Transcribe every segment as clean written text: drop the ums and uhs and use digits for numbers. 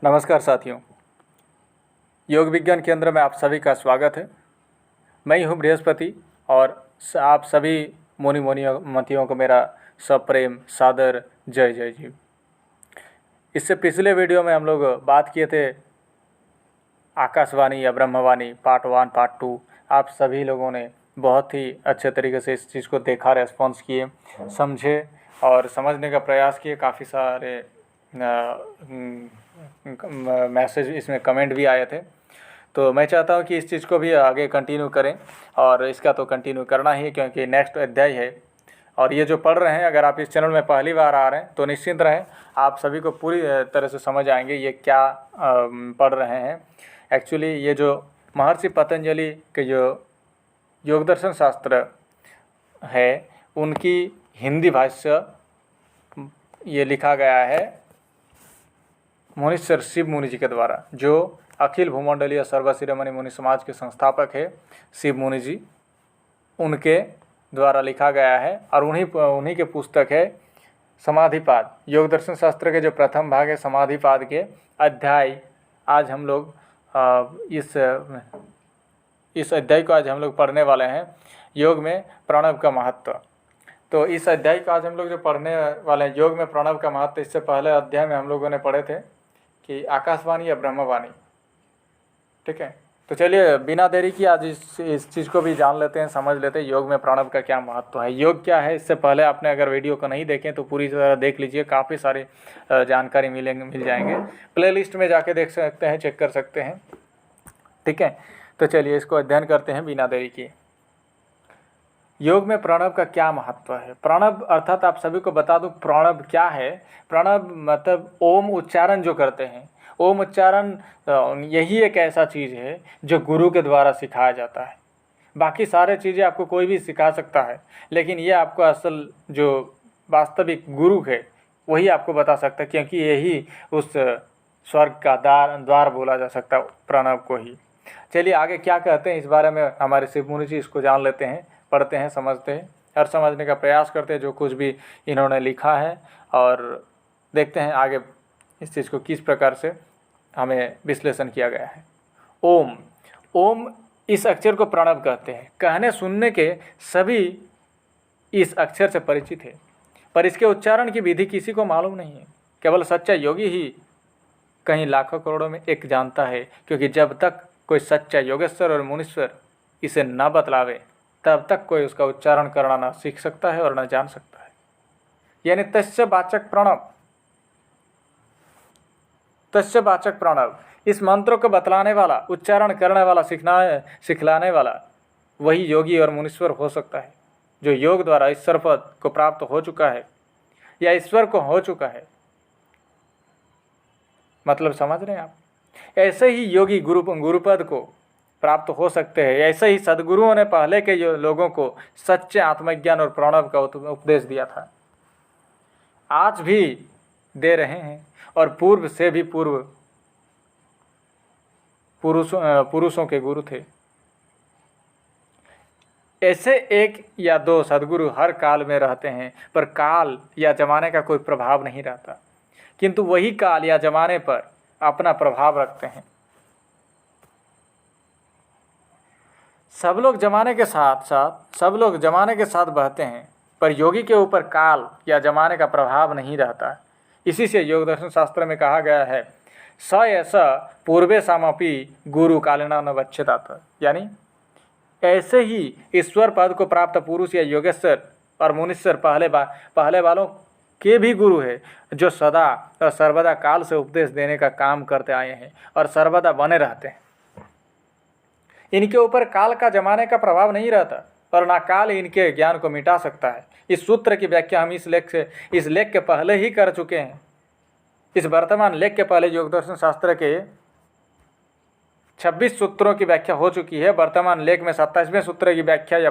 नमस्कार साथियों, योग विज्ञान केंद्र में आप सभी का स्वागत है। मैं ही हूँ बृहस्पति और आप सभी मुनि मतियों को मेरा सप्रेम सादर जय जय जी। इससे पिछले वीडियो में हम लोग बात किए थे आकाशवाणी या ब्रह्मवाणी पार्ट 1 पार्ट 2। आप सभी लोगों ने बहुत ही अच्छे तरीके से इस चीज़ को देखा, रेस्पॉन्स किए, समझे और समझने का प्रयास किए। काफ़ी सारे मैसेज इसमें कमेंट भी आए थे। तो मैं चाहता हूँ कि इस चीज़ को भी आगे कंटिन्यू करें और इसका तो कंटिन्यू करना ही, क्योंकि नेक्स्ट अध्याय है। और ये जो पढ़ रहे हैं, अगर आप इस चैनल में पहली बार आ रहे हैं तो निश्चिंत रहें, आप सभी को पूरी तरह से समझ आएंगे ये क्या पढ़ रहे हैं। एक्चुअली ये जो महर्षि पतंजलि के जो योग दर्शन शास्त्र है उनकी हिंदी भाष्य ये लिखा गया है मुनीश्वर शिव मुनि जी के द्वारा, जो अखिल भूमंडलीय सर्वशिरोमणि मुनि समाज के संस्थापक है शिव मुनि जी, उनके द्वारा लिखा गया है। और उन्हीं के पुस्तक है समाधिपाद। योग दर्शन शास्त्र के जो प्रथम भाग है समाधिपाद के अध्याय, आज हम लोग इस अध्याय को आज हम लोग पढ़ने वाले हैं, योग में प्रणव का महत्व। तो इस अध्याय को आज हम लोग जो पढ़ने वाले हैं, योग में प्रणव का महत्व, इससे पहले अध्याय में हम लोगों ने पढ़े थे कि आकाशवाणी या ब्रह्मवाणी। ठीक है, तो चलिए बिना देरी की आज इस चीज़ को भी जान लेते हैं, समझ लेते हैं योग में प्रणव का क्या महत्व है, योग क्या है। इससे पहले आपने अगर वीडियो को नहीं देखें तो पूरी तरह देख लीजिए, काफ़ी सारी जानकारी मिल जाएंगे। प्लेलिस्ट में जाके देख सकते हैं, चेक कर सकते हैं। ठीक है, तो चलिए इसको अध्ययन करते हैं बिना देरी किए। योग में प्रणव का क्या महत्व है। प्रणव अर्थात आप सभी को बता दूं प्रणव क्या है। प्रणव मतलब ओम उच्चारण जो करते हैं, ओम उच्चारण यही एक ऐसा चीज़ है जो गुरु के द्वारा सिखाया जाता है। बाकी सारे चीज़ें आपको कोई भी सिखा सकता है, लेकिन ये आपको असल जो वास्तविक गुरु है वही आपको बता सकता है, क्योंकि यही उस स्वर्ग का द्वार बोला जा सकता है प्रणव को ही। चलिए आगे क्या कहते हैं इस बारे में हमारे शिव मुनि जी, इसको जान लेते हैं, पढ़ते हैं, समझते हैं और समझने का प्रयास करते हैं जो कुछ भी इन्होंने लिखा है, और देखते हैं आगे इस चीज़ को किस प्रकार से हमें विश्लेषण किया गया है। ओम, ओम इस अक्षर को प्रणव कहते हैं। कहने सुनने के सभी इस अक्षर से परिचित है, पर इसके उच्चारण की विधि किसी को मालूम नहीं है। केवल सच्चा योगी ही कहीं लाखों करोड़ों में एक जानता है, क्योंकि जब तक कोई सच्चा योगेश्वर और मुनीश्वर इसे न बतलावे तब तक कोई उसका उच्चारण करना न सीख सकता है और न जान सकता है। यानी तस्य वाचक प्रणव, तस्य वाचक प्रणव, इस मंत्रों को बतलाने वाला, उच्चारण करने वाला, सिखलाने वाला वही योगी और मुनीश्वर हो सकता है, जो योग द्वारा ईश्वर पद को प्राप्त हो चुका है या ईश्वर को हो चुका है। मतलब समझ रहे हैं आप। ऐसे ही योगी गुरुपद को प्राप्त हो सकते हैं। ऐसे ही सद्गुरुओं ने पहले के लोगों को सच्चे आत्मज्ञान और प्रणव का उपदेश दिया था, आज भी दे रहे हैं, और पूर्व से भी पुरुषों के गुरु थे। ऐसे एक या दो सद्गुरु हर काल में रहते हैं, पर काल या जमाने का कोई प्रभाव नहीं रहता, किंतु वही काल या जमाने पर अपना प्रभाव रखते हैं। सब लोग जमाने के साथ बहते हैं, पर योगी के ऊपर काल या जमाने का प्रभाव नहीं रहता। इसी से योग दर्शन शास्त्र में कहा गया है स ऐसा पूर्वे सामपि गुरु कालेना न वच्यतात। यानी ऐसे ही ईश्वर पद को प्राप्त पुरुष या योगेश्वर और मुनीश्वर पहले वालों के भी गुरु है, जो सदा और सर्वदा काल से उपदेश देने का काम करते आए हैं और सर्वदा बने रहते हैं। इनके ऊपर काल का जमाने का प्रभाव नहीं रहता, और ना काल इनके ज्ञान को मिटा सकता है। इस सूत्र की व्याख्या हम इस लेख के पहले ही कर चुके हैं। इस वर्तमान लेख के पहले योग दर्शन शास्त्र के 26 सूत्रों की व्याख्या हो चुकी है। वर्तमान लेख में 27वें सूत्र की व्याख्या या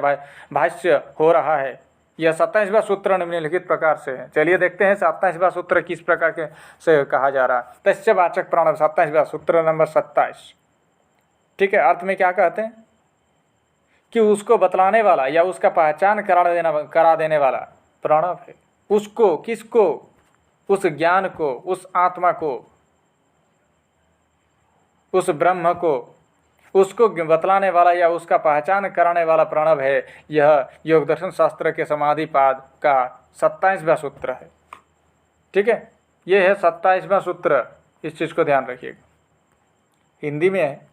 भाष्य हो रहा है। यह 27वां सूत्र निम्नलिखित प्रकार से है। चलिए देखते हैं 27वां सूत्र किस प्रकार के से कहा जा रहा है। तस्य वाचक प्रणव, 27वां सूत्र नंबर 27। ठीक है, अर्थ में क्या कहते हैं कि उसको बतलाने वाला या उसका पहचान करा देने वाला प्रणव है। उसको, किसको? उस ज्ञान को, उस आत्मा को उस ब्रह्म को, उसको बतलाने वाला या उसका पहचान कराने वाला प्रणव है। यह योग दर्शन शास्त्र के समाधिपाद का 27वां सूत्र है। ठीक है, ये है 27वां सूत्र। इस चीज़ को ध्यान रखिएगा। हिंदी में है,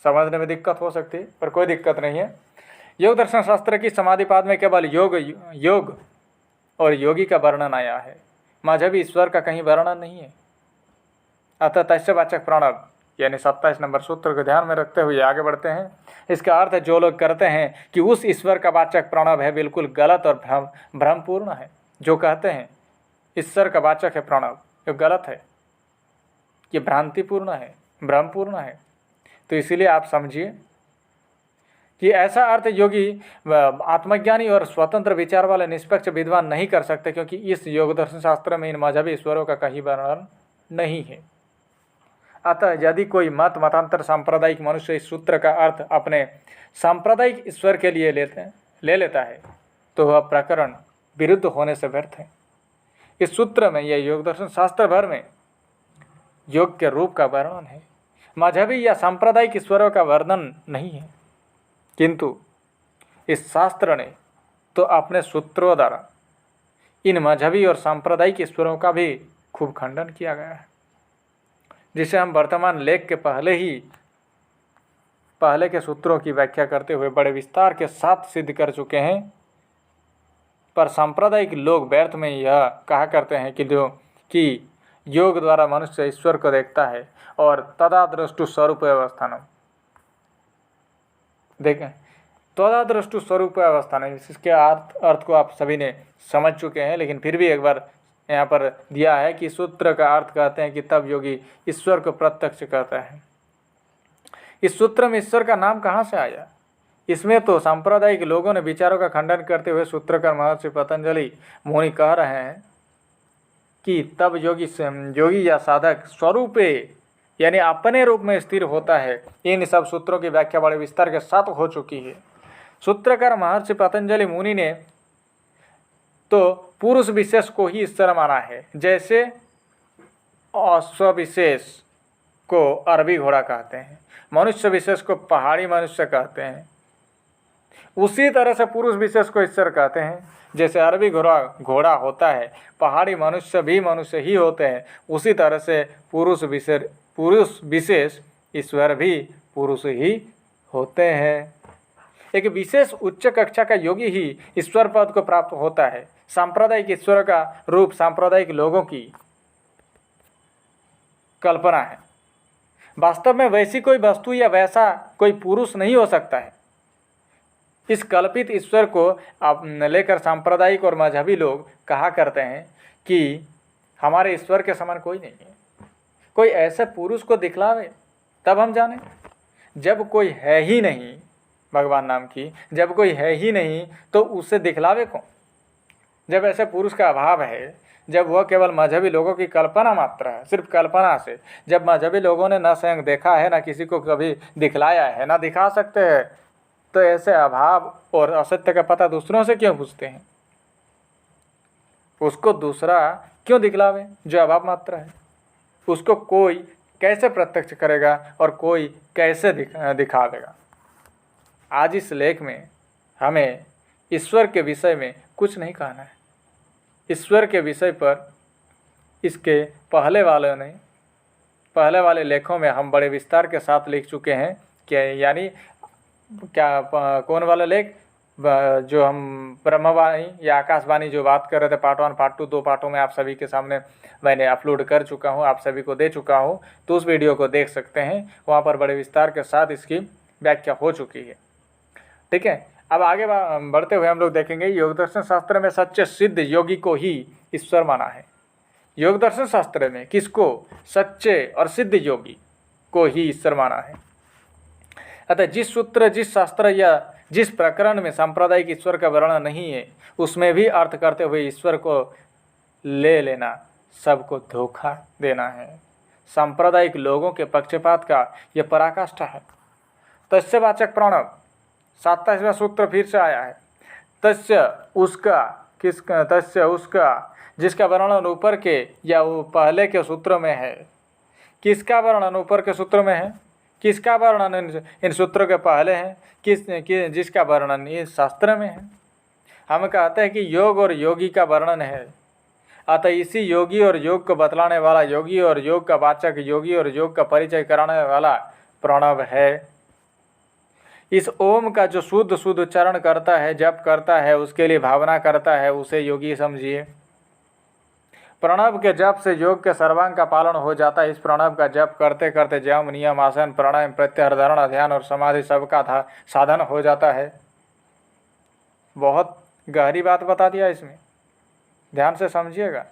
समझने में दिक्कत हो सकती है, पर कोई दिक्कत नहीं है। योग दर्शन शास्त्र की समाधिपाद में केवल योग और योगी का वर्णन आया है, मजहबी ईश्वर का कहीं वर्णन नहीं है। अतः तस्य वाचक प्रणव यानी 27 नंबर सूत्र को ध्यान में रखते हुए आगे बढ़ते हैं। इसका अर्थ जो लोग करते हैं कि उस ईश्वर का वाचक प्रणव है, बिल्कुल गलत और भ्रमपूर्ण है। जो कहते हैं ईश्वर का वाचक है प्रणव, ये गलत है, ये भ्रांतिपूर्ण है, भ्रमपूर्ण है। तो इसीलिए आप समझिए कि ऐसा अर्थ योगी आत्मज्ञानी और स्वतंत्र विचार वाले निष्पक्ष विद्वान नहीं कर सकते, क्योंकि इस योग दर्शन शास्त्र में इन मजहबी ईश्वरों का कहीं वर्णन नहीं है। अतः यदि कोई मतांतर सांप्रदायिक मनुष्य इस सूत्र का अर्थ अपने सांप्रदायिक ईश्वर के लिए ले लेता है, तो वह प्रकरण विरुद्ध होने से व्यर्थ है। इस सूत्र में यह योग दर्शन शास्त्र भर में योग के रूप का वर्णन है, मजहबी या सांप्रदायिक ईश्वरों का वर्णन नहीं है। किंतु इस शास्त्र ने तो अपने सूत्रों द्वारा इन मजहबी और सांप्रदायिक ईश्वरों का भी खूब खंडन किया गया है, जिसे हम वर्तमान लेख के पहले के सूत्रों की व्याख्या करते हुए बड़े विस्तार के साथ सिद्ध कर चुके हैं। पर सांप्रदायिक लोग व्यर्थ में यह कहा करते हैं कि योग द्वारा मनुष्य ईश्वर को देखता है और तदादृष्टु स्वरूप अवस्थानम। देखें, तदादृष्टु स्वरूप अवस्थानम, इसके अर्थ को आप सभी ने समझ चुके हैं, लेकिन फिर भी एक बार यहाँ पर दिया है कि सूत्र का अर्थ कहते हैं कि तब योगी ईश्वर को प्रत्यक्ष करता है। इस सूत्र में ईश्वर का नाम कहाँ से आया? इसमें तो सांप्रदायिक लोगों ने विचारों का खंडन करते हुए सूत्रकार महर्षि पतंजलि मुनि कह रहे हैं कि तब योगी या साधक स्वरूपे यानी अपने रूप में स्थिर होता है। इन सब सूत्रों की व्याख्या बड़े विस्तार के साथ हो चुकी है। सूत्रकार महर्षि पतंजलि मुनि ने तो पुरुष विशेष को ही ईश्वर माना है, जैसे अश्व विशेष को अरबी घोड़ा कहते हैं, मनुष्य विशेष को पहाड़ी मनुष्य कहते हैं। उसी तरह से पुरुष विशेष को ईश्वर कहते हैं। जैसे अरबी घोड़ा होता है, पहाड़ी मनुष्य भी मनुष्य ही होते हैं, उसी तरह से पुरुष विशेष ईश्वर भी पुरुष ही होते हैं। एक विशेष उच्च कक्षा का योगी ही ईश्वर पद को प्राप्त होता है। सांप्रदायिक ईश्वर का रूप सांप्रदायिक लोगों की कल्पना है। वास्तव में वैसी कोई वस्तु या वैसा कोई पुरुष नहीं हो सकता है। इस कल्पित ईश्वर को लेकर सांप्रदायिक और मजहबी लोग कहा करते हैं कि हमारे ईश्वर के समान कोई नहीं है। कोई ऐसे पुरुष को दिखलावे तब हम जाने। जब कोई है ही नहीं भगवान नाम की, जब कोई है ही नहीं तो उससे दिखलावे कौन? जब ऐसे पुरुष का अभाव है, जब वह केवल मजहबी लोगों की कल्पना मात्र है, सिर्फ कल्पना से, जब मजहबी लोगों ने न स्वयं देखा है, न किसी को कभी दिखलाया है, न दिखा सकते हैं, तो ऐसे अभाव और असत्य का पता दूसरों से क्यों पूछते हैं? उसको दूसरा क्यों दिखलावे जो अभाव मात्र है? उसको कोई कैसे प्रत्यक्ष करेगा और कोई कैसे दिखा देगा? आज इस लेख में हमें ईश्वर के विषय में कुछ नहीं कहना है। ईश्वर के विषय पर इसके पहले वाले लेखों में हम बड़े विस्तार के साथ लिख चुके हैं कि यानी कौन वाला लेख जो हम ब्रह्मवाणी या आकाशवाणी जो बात कर रहे थे, पार्ट 1 पार्ट 2 2 पार्टों में आप सभी के सामने मैंने अपलोड कर चुका हूं, आप सभी को दे चुका हूं, तो उस वीडियो को देख सकते हैं। वहां पर बड़े विस्तार के साथ इसकी व्याख्या हो चुकी है। ठीक है, अब आगे बढ़ते हुए हम लोग देखेंगे योग दर्शन शास्त्र में सच्चे सिद्ध योगी को ही ईश्वर माना है। योग दर्शन शास्त्र में किसको? सच्चे और सिद्ध योगी को ही ईश्वर माना है। अतः जिस सूत्र, जिस शास्त्र या जिस प्रकरण में सांप्रदायिक ईश्वर का वर्णन नहीं है, उसमें भी अर्थ करते हुए ईश्वर को ले लेना सबको धोखा देना है। सांप्रदायिक लोगों के पक्षपात का यह पराकाष्ठा है। तस्य वाचक प्रणव 27वां सूत्र फिर से आया है। तस्य उसका जिसका वर्णन ऊपर के या वो पहले के सूत्र में है। किसका वर्णन ऊपर के सूत्र में है? किसका वर्णन इन सूत्रों के पहले है, जिसका वर्णन इस शास्त्र में है। हम कहते हैं कि योग और योगी का वर्णन है, अतः इसी योगी और योग को बतलाने वाला योगी और योग का वाचक योगी और योग का परिचय कराने वाला प्रणव है। इस ओम का जो शुद्ध शुद्ध उच्चारण करता है, जप करता है, उसके लिए भावना करता है, उसे योगी समझिए। प्रणव के जप से योग के सर्वांग का पालन हो जाता है। इस प्रणव का जप करते करते जम, नियम, आसन, प्राणायाम, प्रत्याहार, धारणा, ध्यान और समाधि सबका साधन हो जाता है। बहुत गहरी बात बता दिया इसमें, ध्यान से समझिएगा।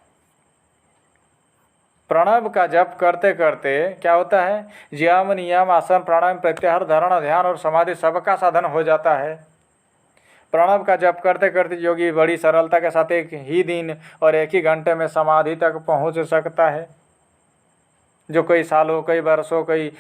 प्रणव का जप करते करते क्या होता है, यम, नियम, आसन, प्राणायाम, प्रत्याहार, धारणा, ध्यान और समाधि सबका साधन हो जाता है। प्रणव का जप करते करते योगी बड़ी सरलता के साथ एक ही दिन और एक ही घंटे में समाधि तक पहुंच सकता है। जो कई सालों, कई वर्षों, कई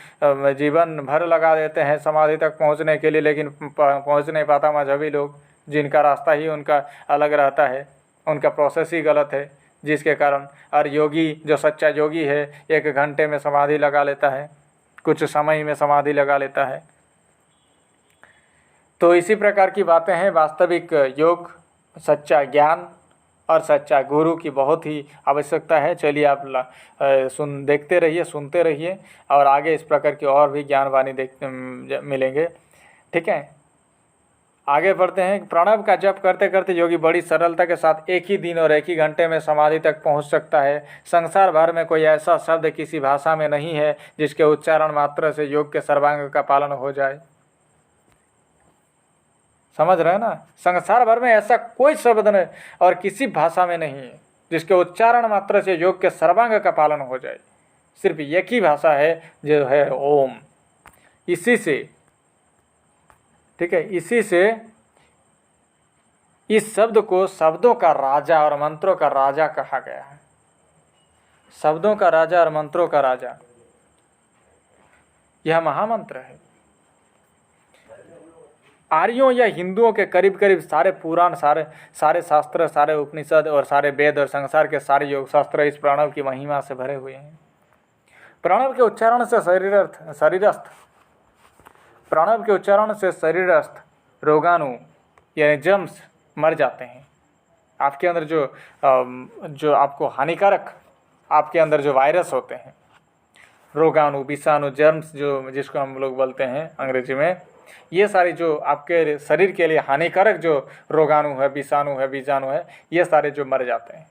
जीवन भर लगा देते हैं समाधि तक पहुंचने के लिए, लेकिन पहुंच नहीं पाता मजहबी लोग, जिनका रास्ता ही उनका अलग रहता है, उनका प्रोसेस ही गलत है, जिसके कारण। और योगी जो सच्चा योगी है 1 घंटे में समाधि लगा लेता है, कुछ समय में समाधि लगा लेता है। तो इसी प्रकार की बातें हैं। वास्तविक योग, सच्चा ज्ञान और सच्चा गुरु की बहुत ही आवश्यकता है। चलिए आप देखते रहिए, सुनते रहिए और आगे इस प्रकार की और भी ज्ञान वाणी मिलेंगे। ठीक है, आगे बढ़ते हैं। प्रणव का जप करते करते योगी बड़ी सरलता के साथ एक ही दिन और एक ही घंटे में समाधि तक पहुंच सकता है। संसार भर में कोई ऐसा शब्द किसी भाषा में नहीं है जिसके उच्चारण मात्र से योग के सर्वांग का पालन हो जाए। समझ रहे हैं ना? संसार भर में ऐसा कोई शब्द नहीं और किसी भाषा में नहीं है जिसके उच्चारण मात्र से योग के सर्वांग का पालन हो जाए। सिर्फ एक ही भाषा है जो है ओम। इसी से, ठीक है, इसी से इस शब्द को शब्दों का राजा और मंत्रों का राजा कहा गया है। शब्दों का राजा और मंत्रों का राजा, यह महामंत्र है। आर्यों या हिंदुओं के करीब करीब सारे पुराण, सारे शास्त्र, सारे उपनिषद और सारे वेद और संसार के सारे योग शास्त्र इस प्रणव की महिमा से भरे हुए हैं। प्रणव के उच्चारण से प्रणव के उच्चारण से शरीरस्थ रोगाणु यानी जर्म्स मर जाते हैं। आपके अंदर जो आपको हानिकारक, आपके अंदर जो वायरस होते हैं, रोगाणु, विषाणु, जर्म्स, जो जिसको हम लोग बोलते हैं अंग्रेजी में, ये सारी जो आपके शरीर के लिए हानिकारक जो रोगाणु है, विषाणु है, बीजाणु है, ये सारे जो मर जाते हैं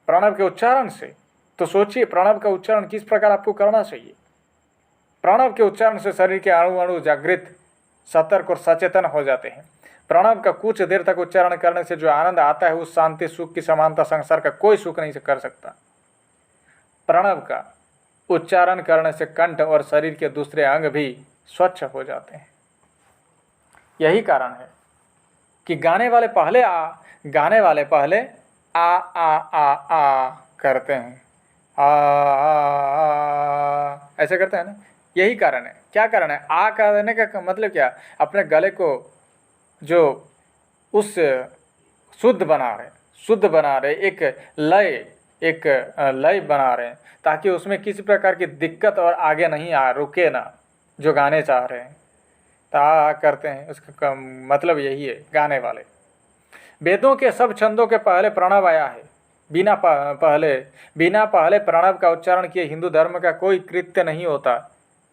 प्रणव के उच्चारण से। तो सोचिए प्रणव का उच्चारण किस प्रकार आपको करना चाहिए। प्रणव के उच्चारण से शरीर के अणु अणु जागृत, सतर्क और सचेतन हो जाते हैं। प्रणव का कुछ देर तक उच्चारण करने से जो आनंद आता है, उस शांति सुख की समानता संसार का कोई सुख नहीं कर सकता। प्रणव का उच्चारण करने से कंठ और शरीर के दूसरे अंग भी स्वच्छ हो जाते हैं। यही कारण है कि गाने वाले पहले आ करते हैं, ऐसे करते हैं ना। यही कारण है। क्या कारण है? आ कहने का मतलब क्या? अपने गले को जो उस शुद्ध बना रहे, एक लय बना रहे हैं, ताकि उसमें किसी प्रकार की दिक्कत और आगे नहीं रुके ना, जो गाने चाह रहे हैं। ता करते हैं, उसका मतलब यही है गाने वाले। वेदों के सब छंदों के पहले प्रणव आया है। बिना पहले प्रणव का उच्चारण किए हिंदू धर्म का कोई कृत्य नहीं होता,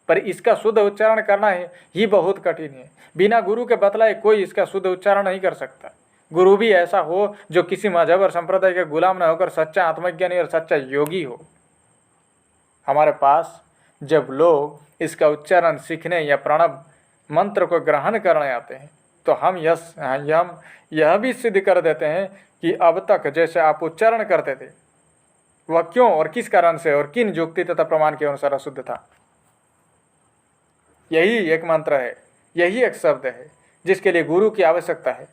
पर इसका शुद्ध उच्चारण करना ही बहुत कठिन है। बिना गुरु के बतलाए कोई इसका शुद्ध उच्चारण नहीं कर सकता। गुरु भी ऐसा हो जो किसी मजहब और संप्रदाय के गुलाम न होकर सच्चा आत्मज्ञानी और सच्चा योगी हो। हमारे पास जब लोग इसका उच्चारण सीखने या प्रणव मंत्र को ग्रहण करने आते हैं, तो हम यह भी सिद्ध कर देते हैं कि अब तक जैसे आप उच्चारण करते थे, वह क्यों और किस कारण से और किन युक्ति तथा प्रमाण के अनुसार अशुद्ध था। यही एक मंत्र है, यही एक शब्द है जिसके लिए गुरु की आवश्यकता है।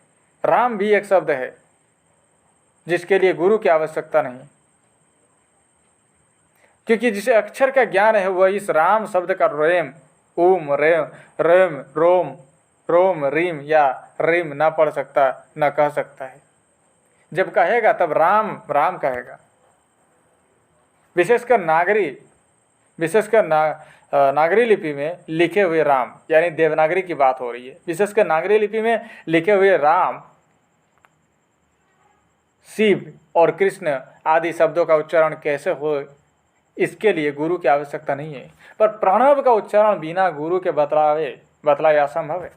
राम भी एक शब्द है जिसके लिए गुरु की आवश्यकता नहीं, क्योंकि जिसे अक्षर का ज्ञान है वह इस राम शब्द का रेम, ओम, रेम, रोम, रीम या रीम ना पढ़ सकता, न कह सकता है। जब कहेगा तब राम कहेगा। विशेषकर विशेषकर नागरी लिपि में लिखे हुए राम, यानी देवनागरी की बात हो रही है, विशेषकर नागरी लिपि में लिखे हुए राम, शिव और कृष्ण आदि शब्दों का उच्चारण कैसे हो, इसके लिए गुरु की आवश्यकता नहीं है। पर प्रणव का उच्चारण बिना गुरु के बतलाए असंभव है।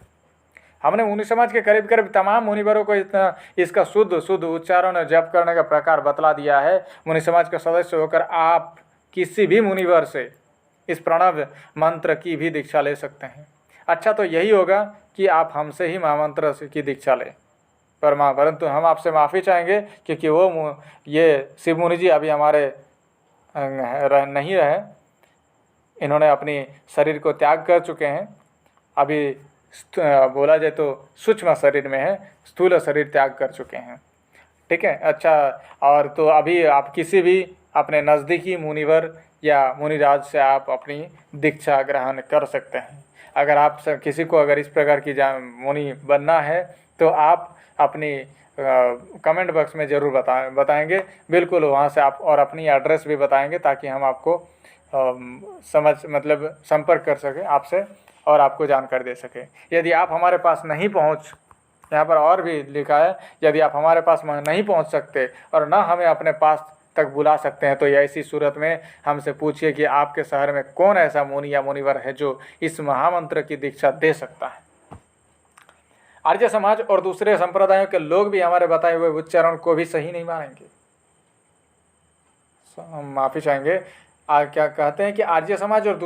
हमने मुनि समाज के करीब करीब तमाम मुनिवरों को इसका शुद्ध उच्चारण जप करने का प्रकार बतला दिया है। मुनि समाज के सदस्य होकर आप किसी भी मुनिवर से इस प्रणव मंत्र की भी दीक्षा ले सकते हैं। अच्छा तो यही होगा कि आप हमसे ही महामंत्र की दीक्षा लें, परंतु हम आपसे माफ़ी चाहेंगे क्योंकि ये शिव मुनि जी अभी हमारे नहीं रहे, इन्होंने अपनी शरीर को त्याग कर चुके हैं। अभी बोला जाए तो सूक्ष्म शरीर में है, स्थूल शरीर त्याग कर चुके हैं। ठीक है, अच्छा। और तो अभी आप किसी भी अपने नज़दीकी मुनिवर या मुनिराज से आप अपनी दीक्षा ग्रहण कर सकते हैं। अगर आप किसी को अगर इस प्रकार की मुनि बनना है तो आप अपनी कमेंट बॉक्स में ज़रूर बताएंगे बिल्कुल, वहाँ से आप और अपनी एड्रेस भी बताएंगे ताकि हम आपको संपर्क कर सकें आपसे और आपको जानकारी दे सकें। यदि आप हमारे पास नहीं पहुँच, यहाँ पर और भी लिखा है, यदि आप हमारे पास नहीं पहुँच सकते और न हमें अपने पास तक बुला सकते हैं तो ऐसी सूरत में हमसे पूछिए कि आपके शहर में कौन ऐसा मुनि या मुनिवर है जो इस महामंत्र की दीक्षा दे सकता है। आर्य समाज और दूसरे संप्रदायों के लोग भी हमारे बताए हुए उच्चारण को भी सही नहीं मानेंगे। हम माफ़ी चाहेंगे। क्या कहते हैं कि आर्य समाज और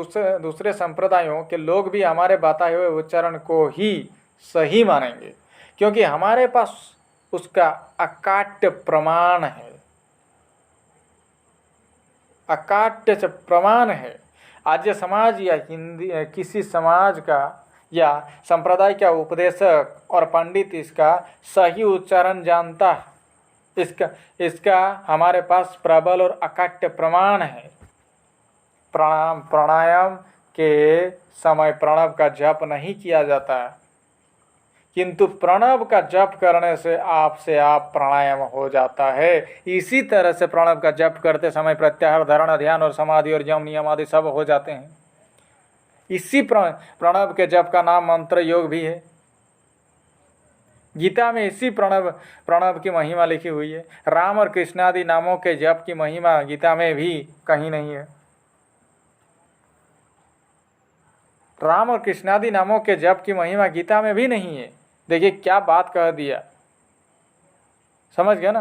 दूसरे संप्रदायों के लोग भी हमारे बताए हुए उच्चारण को ही सही मानेंगे क्योंकि हमारे पास उसका अकाट्य प्रमाण है, अकाट्य प्रमाण है। आर्य समाज या हिंदी किसी समाज का या संप्रदाय का उपदेशक और पंडित इसका सही उच्चारण जानता है। इसका हमारे पास प्रबल और अकाट्य प्रमाण है। प्राणायाम के समय प्रणव का जप नहीं किया जाता, किंतु प्रणव का जप करने से आपसे आप प्राणायाम हो जाता है। इसी तरह से प्रणव का जप करते समय प्रत्याहार, धारणा, ध्यान और समाधि और यम नियम आदि सब हो जाते हैं। इसी प्रणव के जप का नाम मंत्र योग भी है। गीता में इसी प्रणव की महिमा लिखी हुई है। राम और कृष्ण आदि नामों के जप की महिमा गीता में भी कहीं नहीं है। राम और कृष्ण आदि नामों के जप की महिमा गीता में भी नहीं है। देखिए क्या बात कह दिया, समझ गया ना।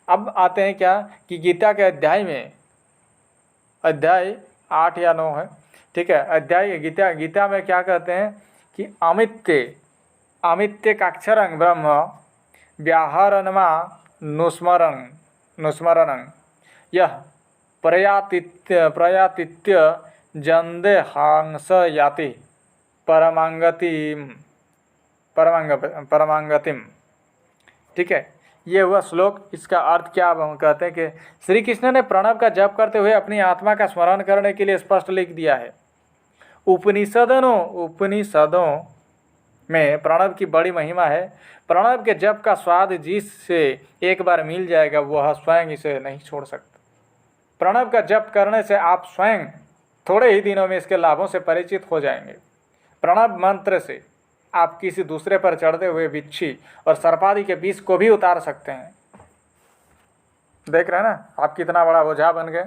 अब आते हैं क्या कि गीता के अध्याय में, अध्याय 8 या 9 है, ठीक है। अध्याय गीता में क्या कहते हैं कि अमित्य काक्षरं ब्रह्म व्याहरणमा नुस्मरणं यह प्रयातित्य जंदे हांस याति परमांगतिम। ठीक है, ये हुआ श्लोक। इसका अर्थ क्या हम कहते हैं कि श्री कृष्ण ने प्रणव का जप करते हुए अपनी आत्मा का स्मरण करने के लिए स्पष्ट लिख दिया है। उपनिषदों में प्रणव की बड़ी महिमा है। प्रणव के जप का स्वाद जिससे एक बार मिल जाएगा वह स्वयं इसे नहीं छोड़ सकता। प्रणव का जप करने से आप स्वयं थोड़े ही दिनों में इसके लाभों से परिचित हो जाएंगे। प्रणव मंत्र से आप किसी दूसरे पर चढ़ते हुए बिच्छी और सर्पादि के विष को भी उतार सकते हैं। देख रहे हैं ना, आप कितना बड़ा ओझा बन गए,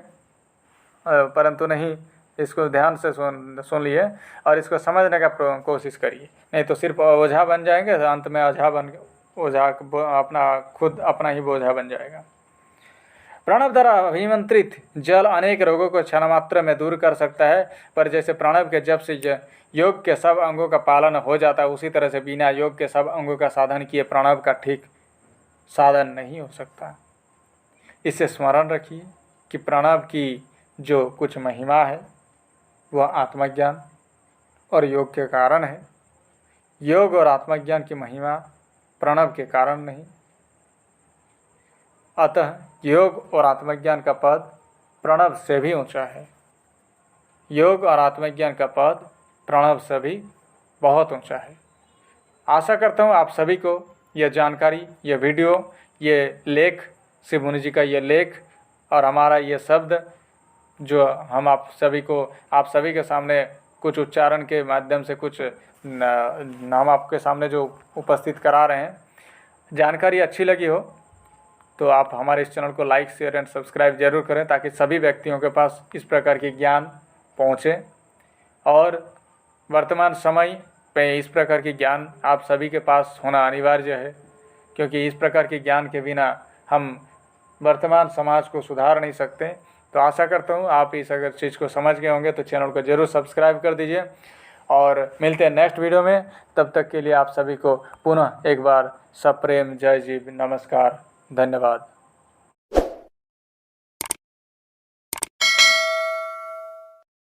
परंतु नहीं, इसको ध्यान से सुन लिए और इसको समझने का कोशिश करिए, नहीं तो सिर्फ ओझा बन जाएंगे, तो अंत में ओझा अपना ही बोझा बन जाएगा। प्रणव द्वारा अभिमंत्रित जल अनेक रोगों को क्षण मात्र में दूर कर सकता है, पर जैसे प्रणव के जप से योग के सब अंगों का पालन हो जाता है, उसी तरह से बिना योग के सब अंगों का साधन किए प्रणव का ठीक साधन नहीं हो सकता। इसे स्मरण रखिए कि प्रणव की जो कुछ महिमा है वह आत्मज्ञान और योग के कारण है। योग और आत्मज्ञान की महिमा प्रणव के कारण नहीं। अतः योग और आत्मज्ञान का पद प्रणव से भी ऊंचा है। योग और आत्मज्ञान का पद प्रणव से भी बहुत ऊंचा है। आशा करता हूँ आप सभी को यह जानकारी, यह वीडियो, ये लेख, शिव मुनि जी का ये लेख और हमारा ये शब्द जो हम आप सभी के सामने कुछ उच्चारण के माध्यम से कुछ नाम आपके सामने जो उपस्थित करा रहे हैं, जानकारी अच्छी लगी हो तो आप हमारे इस चैनल को लाइक, शेयर एंड सब्सक्राइब जरूर करें, ताकि सभी व्यक्तियों के पास इस प्रकार की ज्ञान पहुँचे। और वर्तमान समय पे इस प्रकार की ज्ञान आप सभी के पास होना अनिवार्य है, क्योंकि इस प्रकार के ज्ञान के बिना हम वर्तमान समाज को सुधार नहीं सकते। तो आशा करता हूँ आप इस अगर चीज़ को समझ गए होंगे तो चैनल को ज़रूर सब्सक्राइब कर दीजिए, और मिलते हैं नेक्स्ट वीडियो में। तब तक के लिए आप सभी को पुनः एक बार सप्रेम जय जी, नमस्कार, धन्यवाद।